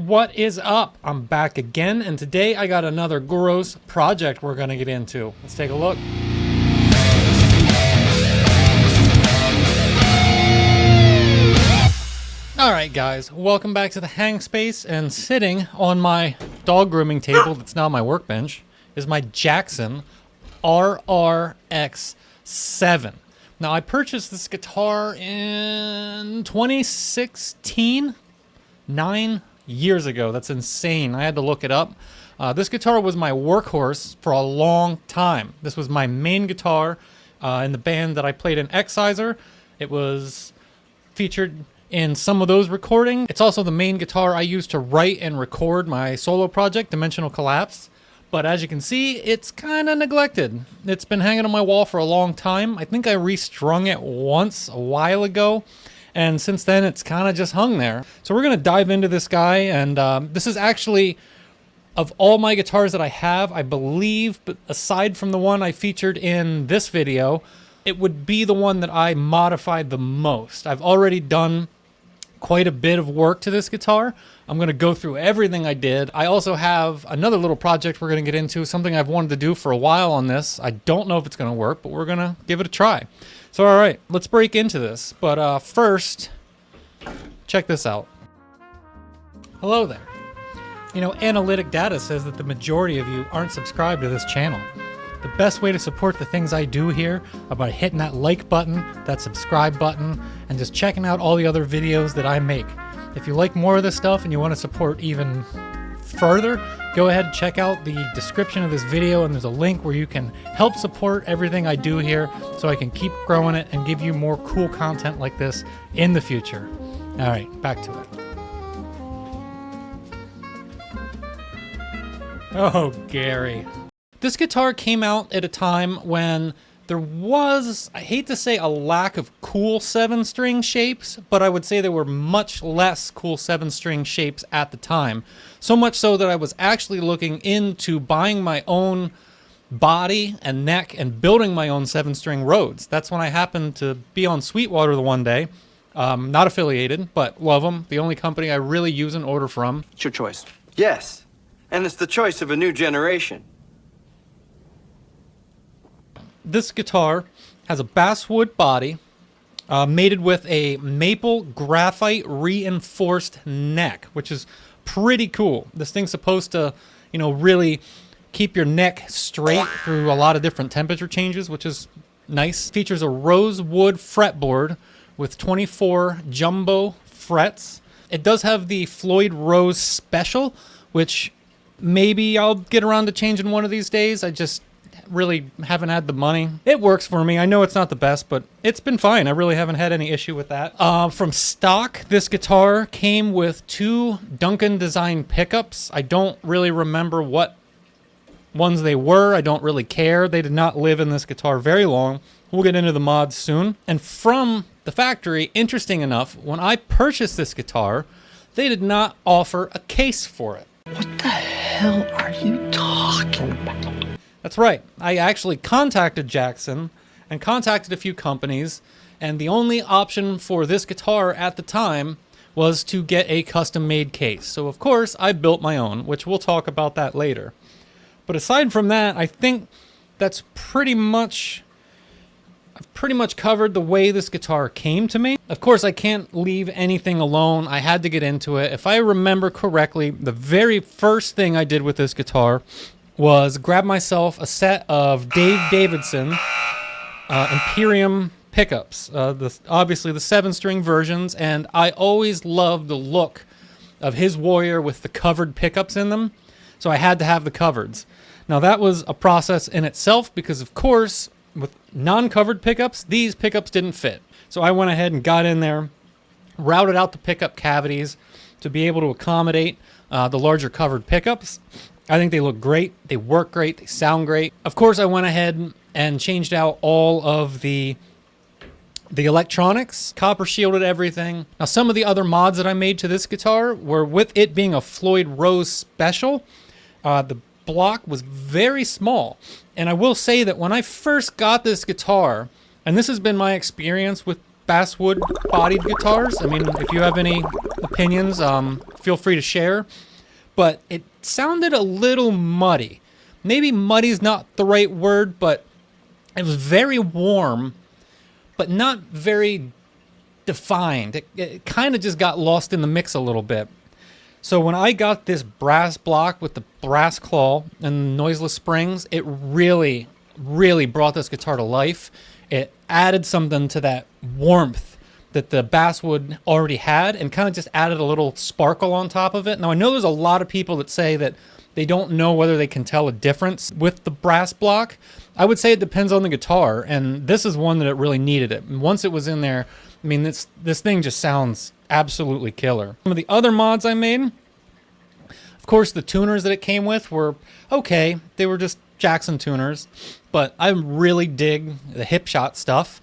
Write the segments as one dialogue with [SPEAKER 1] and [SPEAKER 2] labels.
[SPEAKER 1] What is up? I'm back again, and today I got another gross project we're gonna get into. Let's take a look. Alright guys, welcome back to the hang space, and sitting on my dog grooming table that's now my workbench is my Jackson RRX7. Now I purchased this guitar in 2016, 9 years ago. That's insane. I had to look it up. This guitar was my workhorse for a long time. This was my main guitar in the band that I played in Exciser. It was featured in some of those recordings. It's also the main guitar I used to write and record my solo project, Dimensional Collapse. But as you can see, it's kind of neglected. It's been hanging on my wall for a long time. I think I restrung it once a while ago, and since then it's kind of just hung there. So we're going to dive into this guy, and this is actually, of all my guitars that I have, I believe, but aside from the one I featured in this video, it would be the one that I modified the most. I've already done quite a bit of work to this guitar. I'm going to go through everything I did. I also have another little project we're going to get into, something I've wanted to do for a while on this. I don't know if it's going to work, but we're going to give it a try. So all right, let's break into this. But first, check this out. Hello there. You know, analytic data says that the majority of you aren't subscribed to this channel. The best way to support the things I do here are by hitting that like button, that subscribe button, and just checking out all the other videos that I make. If you like more of this stuff and you want to support even further, go ahead and check out the description of this video, and there's a link where you can help support everything I do here so I can keep growing it and give you more cool content like this in the future. All right, back to it. Oh, Gary. This guitar came out at a time when there was, I hate to say, a lack of cool 7-string shapes, but I would say there were much less cool 7-string shapes at the time. So much so that I was actually looking into buying my own body and neck and building my own 7-string Rhoads. That's when I happened to be on Sweetwater the one day. Not affiliated, but love them. The only company I really use and order from.
[SPEAKER 2] It's your choice. Yes, and it's the choice of a new generation.
[SPEAKER 1] This guitar has a basswood body mated with a maple graphite reinforced neck, which is pretty cool. This thing's supposed to, you know, really keep your neck straight through a lot of different temperature changes, which is nice. Features a rosewood fretboard with 24 jumbo frets. It does have the Floyd Rose Special, which maybe I'll get around to changing one of these days. I just really haven't had the money. It works for me. I know it's not the best, but it's been fine. I really haven't had any issue with that. From stock, this guitar came with 2 Duncan design pickups. I don't really remember what ones they were. I don't really care. They did not live in this guitar very long. We'll get into the mods soon. And from the factory, interesting enough, when I purchased this guitar, they did not offer a case for it.
[SPEAKER 3] What the hell are you talking about?
[SPEAKER 1] That's right. I actually contacted Jackson and contacted a few companies, and the only option for this guitar at the time was to get a custom-made case. So of course I built my own, which we'll talk about that later. But aside from that, I think that's pretty much, I've pretty much covered the way this guitar came to me. Of course I can't leave anything alone. I had to get into it. If I remember correctly, the very first thing I did with this guitar was grab myself a set of Dave Davidson Imperium pickups, obviously the 7-string versions, and I always loved the look of his Warrior with the covered pickups in them, so I had to have the covereds. Now that was a process in itself because, of course, with non-covered pickups, these pickups didn't fit. So I went ahead and got in there, routed out the pickup cavities to be able to accommodate the larger covered pickups. I think they look great, they work great, they sound great. Of course, I went ahead and changed out all of the electronics, copper shielded everything. Now, some of the other mods that I made to this guitar were, with it being a Floyd Rose Special, the block was very small. And I will say that when I first got this guitar, and this has been my experience with basswood bodied guitars, I mean, if you have any opinions, feel free to share. But it sounded a little muddy. Maybe muddy is not the right word, but it was very warm, but not very defined. It kind of just got lost in the mix a little bit. So when I got this brass block with the brass claw and noiseless springs, it really, really brought this guitar to life. It added something to that warmth that the basswood already had and kind of just added a little sparkle on top of it. Now, I know there's a lot of people that say that they don't know whether they can tell a difference with the brass block. I would say it depends on the guitar, and this is one that it really needed it. And once it was in there, I mean, this thing just sounds absolutely killer. Some of the other mods I made, of course, the tuners that it came with were okay. They were just Jackson tuners, but I really dig the hip shot stuff,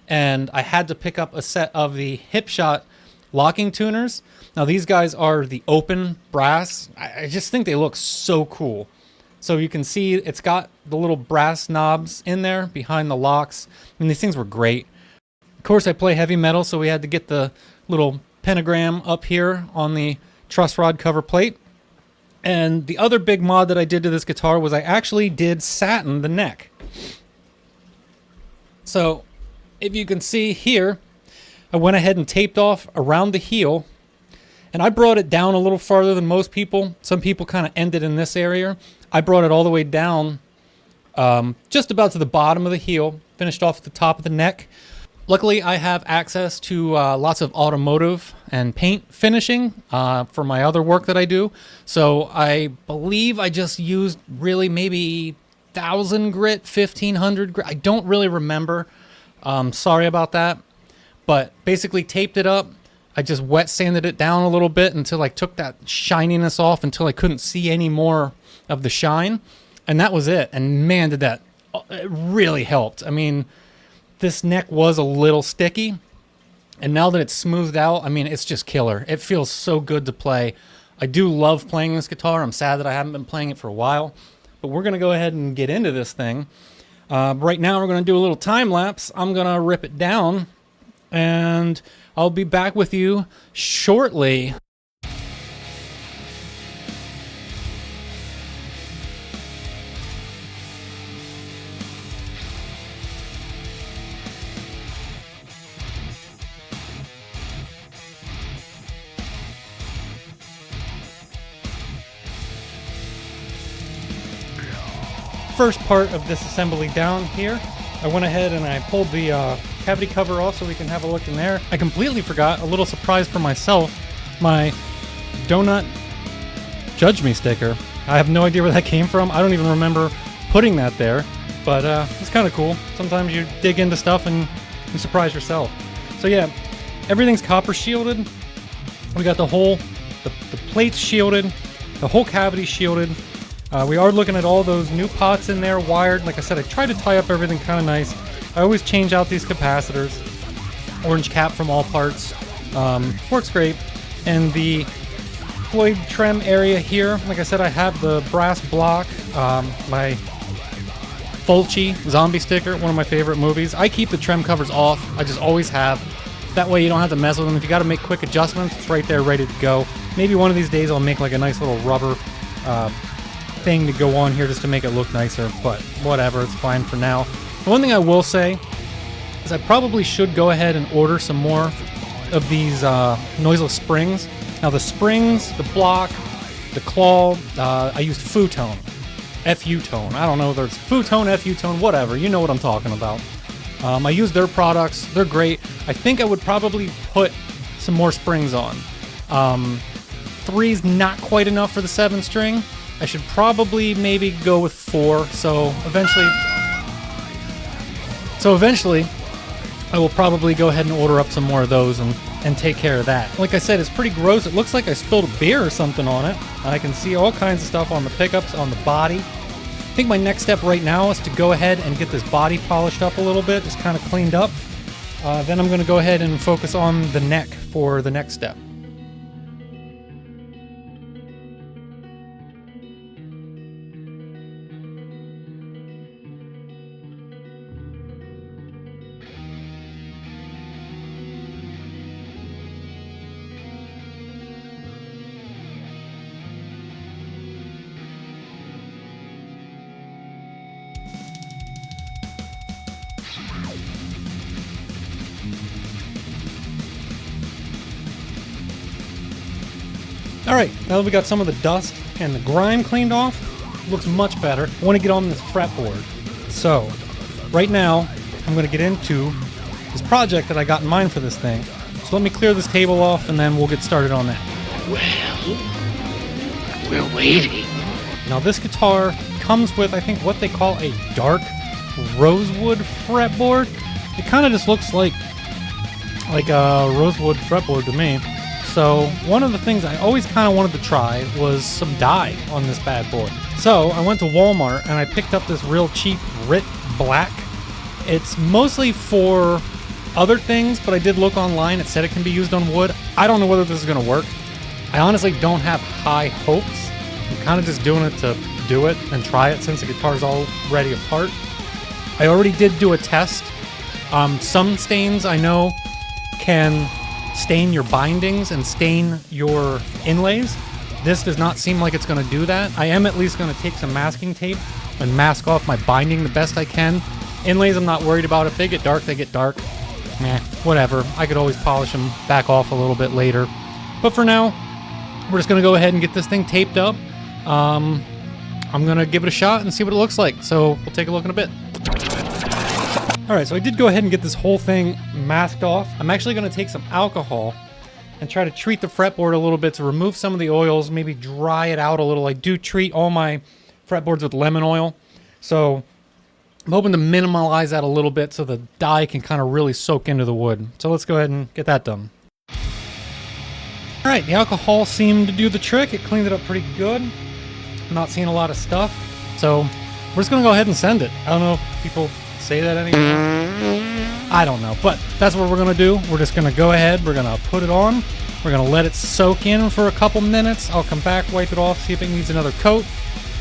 [SPEAKER 1] and I had to pick up a set of the hip shot locking tuners. Now, these guys are the open brass. I just think they look so cool. So you can see it's got the little brass knobs in there behind the locks. I mean, these things were great. Of course, I play heavy metal, so we had to get the little pentagram up here on the truss rod cover plate. And the other big mod that I did to this guitar was I actually did satin the neck. So if you can see here, I went ahead and taped off around the heel, and I brought it down a little farther than most people. Some people kind of ended in this area. I brought it all the way down just about to the bottom of the heel, finished off at the top of the neck. Luckily, I have access to lots of automotive and paint finishing for my other work that I do. So I believe I just used really maybe 1,000 grit, 1,500 grit. I don't really remember. Sorry about that. But basically taped it up. I just wet sanded it down a little bit until I took that shininess off until I couldn't see any more of the shine. And that was it. And man, did that, it really helped. I mean, this neck was a little sticky, and now that it's smoothed out, I mean, it's just killer. It feels so good to play. I do love playing this guitar. I'm sad that I haven't been playing it for a while, but we're going to go ahead and get into this thing. Right now, we're going to do a little time lapse. I'm going to rip it down, and I'll be back with you shortly. First part of this assembly down here, I went ahead and I pulled the cavity cover off so we can have a look in there. I completely forgot, a little surprise for myself, my Donut Judge Me sticker. I have no idea where that came from. I don't even remember putting that there, but it's kind of cool. Sometimes you dig into stuff and you surprise yourself. So yeah, everything's copper shielded. We got the plates shielded, the whole cavity shielded. We are looking at all those new pots in there, wired. Like I said, I try to tie up everything kind of nice. I always change out these capacitors. Orange cap from all parts. Works great. And the Floyd trem area here, like I said, I have the brass block, my Fulci zombie sticker, one of my favorite movies. I keep the trem covers off. I just always have. That way you don't have to mess with them. If you got to make quick adjustments, it's right there ready to go. Maybe one of these days I'll make like a nice little rubber thing to go on here just to make it look nicer, but whatever, it's fine for now. The one thing I will say is I probably should go ahead and order some more of these noiseless springs. Now the springs, the block, the claw, I used Futone, F-U-Tone. I don't know whether it's Futone, F-U-Tone, whatever. You know what I'm talking about. I use their products. They're great. I think I would probably put some more springs on. 3's not quite enough for the 7-string. I should probably maybe go with 4. So eventually I will probably go ahead and order up some more of those and take care of that. Like I said, it's pretty gross. It looks like I spilled a beer or something on it. I can see all kinds of stuff on the pickups, on the body. I think my next step right now is to go ahead and get this body polished up a little bit, just kind of cleaned up. Then I'm going to go ahead and focus on the neck for the next step. Alright, now that we got some of the dust and the grime cleaned off, looks much better. I want to get on this fretboard. So, right now, I'm going to get into this project that I got in mind for this thing. So let me clear this table off and then we'll get started on that.
[SPEAKER 3] Well, we're waiting.
[SPEAKER 1] Now this guitar comes with, I think, what they call a dark rosewood fretboard. It kind of just looks like a rosewood fretboard to me. So one of the things I always kind of wanted to try was some dye on this bad boy. So I went to Walmart and I picked up this real cheap Rit Black. It's mostly for other things, but I did look online. It said it can be used on wood. I don't know whether this is going to work. I honestly don't have high hopes. I'm kind of just doing it to do it and try it since the guitar's already apart. I already did do a test. Some stains I know can stain your bindings and stain your inlays. This does not seem like it's going to do that. I am at least going to take some masking tape and mask off my binding the best I can. Inlays I'm not worried about. If they get dark, they get dark. Meh, whatever. I could always polish them back off a little bit later. But for now, we're just going to go ahead and get this thing taped up. I'm going to give it a shot and see what it looks like. So we'll take a look in a bit. Alright, so I did go ahead and get this whole thing masked off. I'm actually going to take some alcohol and try to treat the fretboard a little bit to remove some of the oils, maybe dry it out a little. I do treat all my fretboards with lemon oil. So I'm hoping to minimize that a little bit so the dye can kind of really soak into the wood. So let's go ahead and get that done. Alright, the alcohol seemed to do the trick. It cleaned it up pretty good. I'm not seeing a lot of stuff. So we're just going to go ahead and send it. I don't know if people say that anymore. I don't know, but that's what we're going to do. We're just going to go ahead. We're going to put it on. We're going to let it soak in for a couple minutes. I'll come back, wipe it off, see if it needs another coat.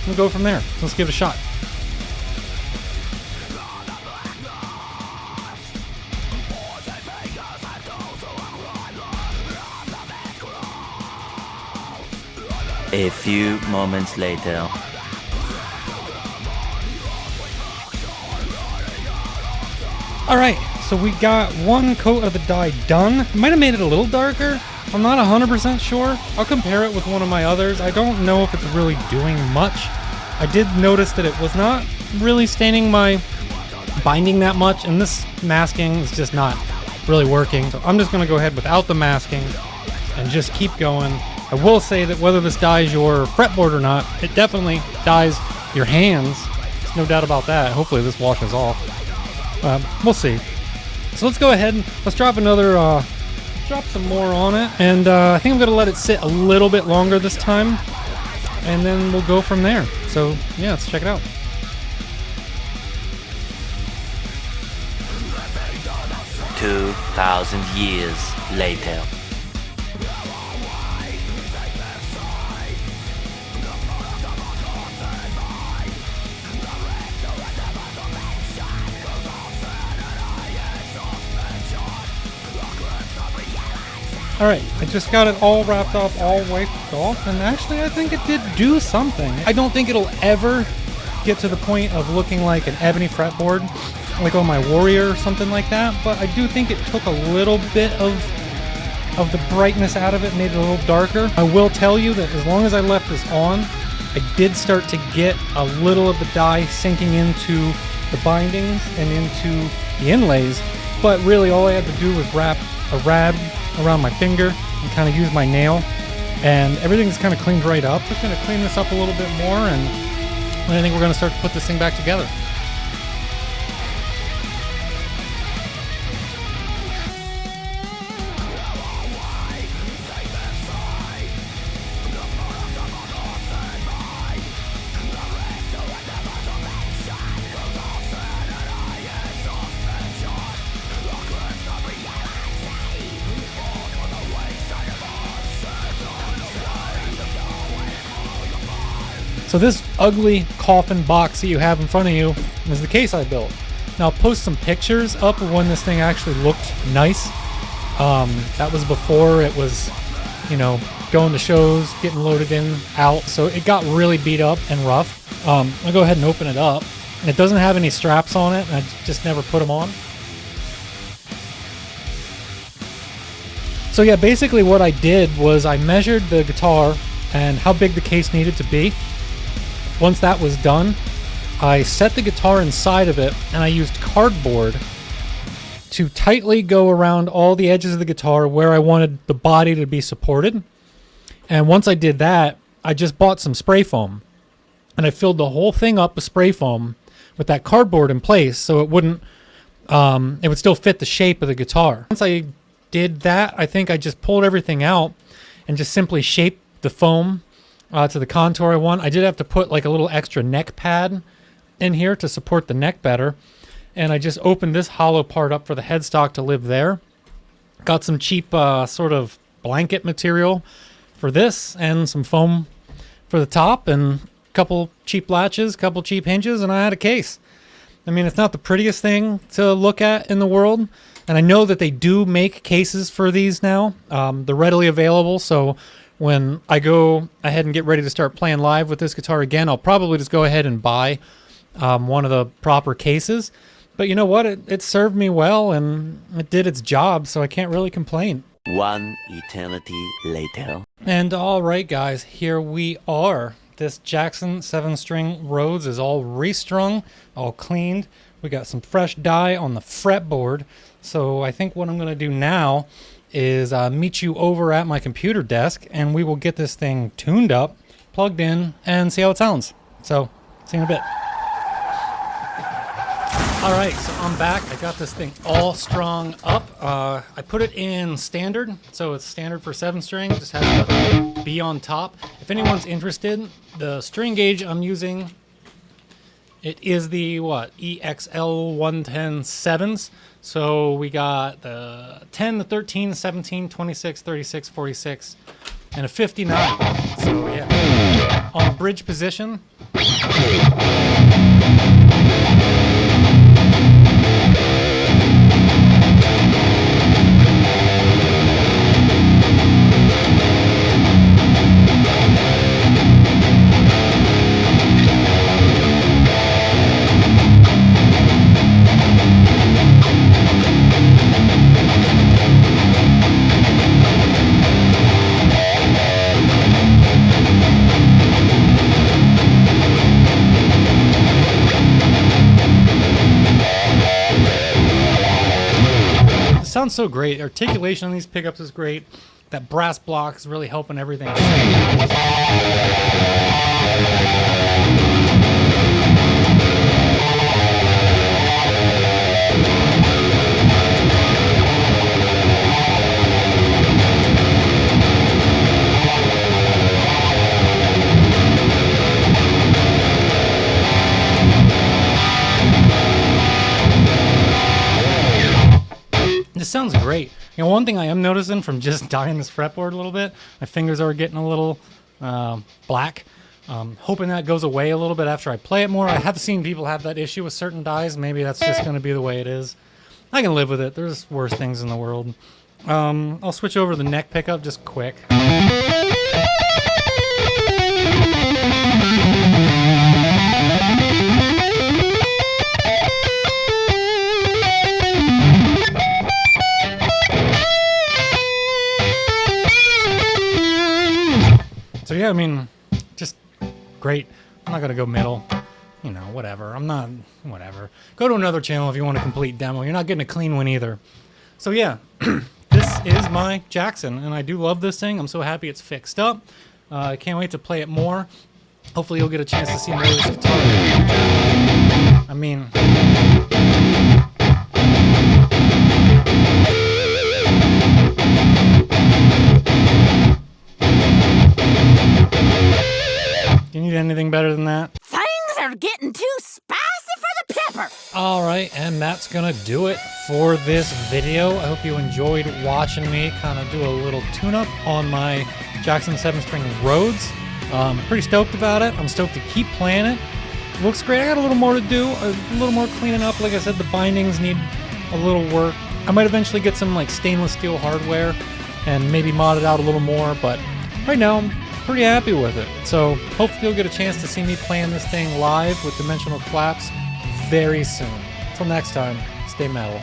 [SPEAKER 1] We'll go from there. So let's give it a shot.
[SPEAKER 4] A few moments later.
[SPEAKER 1] Alright, so we got one coat of the dye done. Might have made it a little darker. I'm not 100% sure. I'll compare it with one of my others. I don't know if it's really doing much. I did notice that it was not really staining my binding that much, and this masking is just not really working. So I'm just going to go ahead without the masking and just keep going. I will say that whether this dyes your fretboard or not, it definitely dyes your hands. There's no doubt about that. Hopefully this washes off. We'll see. So let's go ahead and let's drop another, drop some more on it. And I think I'm going to let it sit a little bit longer this time. And then we'll go from there. So yeah, let's check it out.
[SPEAKER 4] $2,000 years later.
[SPEAKER 1] Alright, I just got it all wrapped up, all wiped off, and actually I think it did do something. I don't think it'll ever get to the point of looking like an ebony fretboard, like on my Warrior or something like that, but I do think it took a little bit of the brightness out of it, made it a little darker. I will tell you that as long as I left this on, I did start to get a little of the dye sinking into the bindings and into the inlays, but really all I had to do was wrap a rag around my finger and kind of use my nail, and everything's kind of cleaned right up. Just going to clean this up a little bit more, and I think we're going to start to put this thing back together. So this ugly coffin box that you have in front of you is the case I built. Now I'll post some pictures up of when this thing actually looked nice. That was before it was, you know, going to shows, getting loaded in, out. So it got really beat up and rough. I'll go ahead and open it up. And it doesn't have any straps on it, and I just never put them on. So yeah, basically what I did was I measured the guitar and how big the case needed to be. Once that was done, I set the guitar inside of it and I used cardboard to tightly go around all the edges of the guitar where I wanted the body to be supported. And once I did that, I just bought some spray foam and I filled the whole thing up with spray foam with that cardboard in place so it wouldn't, it would still fit the shape of the guitar. Once I did that, I think I just pulled everything out and just simply shaped the foam to the contour I want. I did have to put like a little extra neck pad in here to support the neck better. And I just opened this hollow part up for the headstock to live there. Got some cheap sort of blanket material for this and some foam for the top and a couple cheap latches, couple cheap hinges, and I had a case. I mean, it's not the prettiest thing to look at in the world. And I know that they do make cases for these now. They're readily available, so when I go ahead and get ready to start playing live with this guitar again, I'll probably just go ahead and buy one of the proper cases. But you know what? It served me well, and it did its job, so I can't really complain.
[SPEAKER 4] One eternity later.
[SPEAKER 1] And all right, guys, here we are. This Jackson 7-string Rhoads is all restrung, all cleaned. We got some fresh dye on the fretboard. So I think what I'm going to do now is meet you over at my computer desk, and we will get this thing tuned up, plugged in, and see how it sounds. So, see you in a bit. All right, so I'm back. I got this thing all strung up. I put it in standard, so it's standard for 7-string. Just has the B on top. If anyone's interested, the string gauge I'm using, it is the, EXL 110 7s. So we got the 10, the 13, 17, 26, 36, 46, and a 59. So yeah, on bridge position. Sounds so great. Articulation on these pickups is great. That brass block is really helping everything. This sounds great. You know, one thing I am noticing from just dyeing this fretboard a little bit, my fingers are getting a little black. Hoping that goes away a little bit after I play it more. I have seen people have that issue with certain dyes. Maybe that's just going to be the way it is. I can live with it. There's worse things in the world. I'll switch over to the neck pickup just quick. So yeah, I mean, just great. I'm not going to go middle. You know, whatever. Whatever. Go to another channel if you want a complete demo. You're not getting a clean one either. So yeah, this is my Jackson, and I do love this thing. I'm so happy it's fixed up. I can't wait to play it more. Hopefully you'll get a chance to see more of this guitar. I mean... Do you need anything better than that?
[SPEAKER 5] Things are getting too spicy for the pepper.
[SPEAKER 1] All right, and that's gonna do it for this video. I hope you enjoyed watching me kind of do a little tune-up on my Jackson 7-string Rhoads. Pretty stoked about it. I'm stoked to keep playing it. Looks great. I got a little more to do, a little more cleaning up. Like I said, the bindings need a little work. I might eventually get some like stainless steel hardware and maybe mod it out a little more, but right now I'm pretty happy with it. So hopefully you'll get a chance to see me playing this thing live with dimensional flaps very soon. Until next time, stay metal.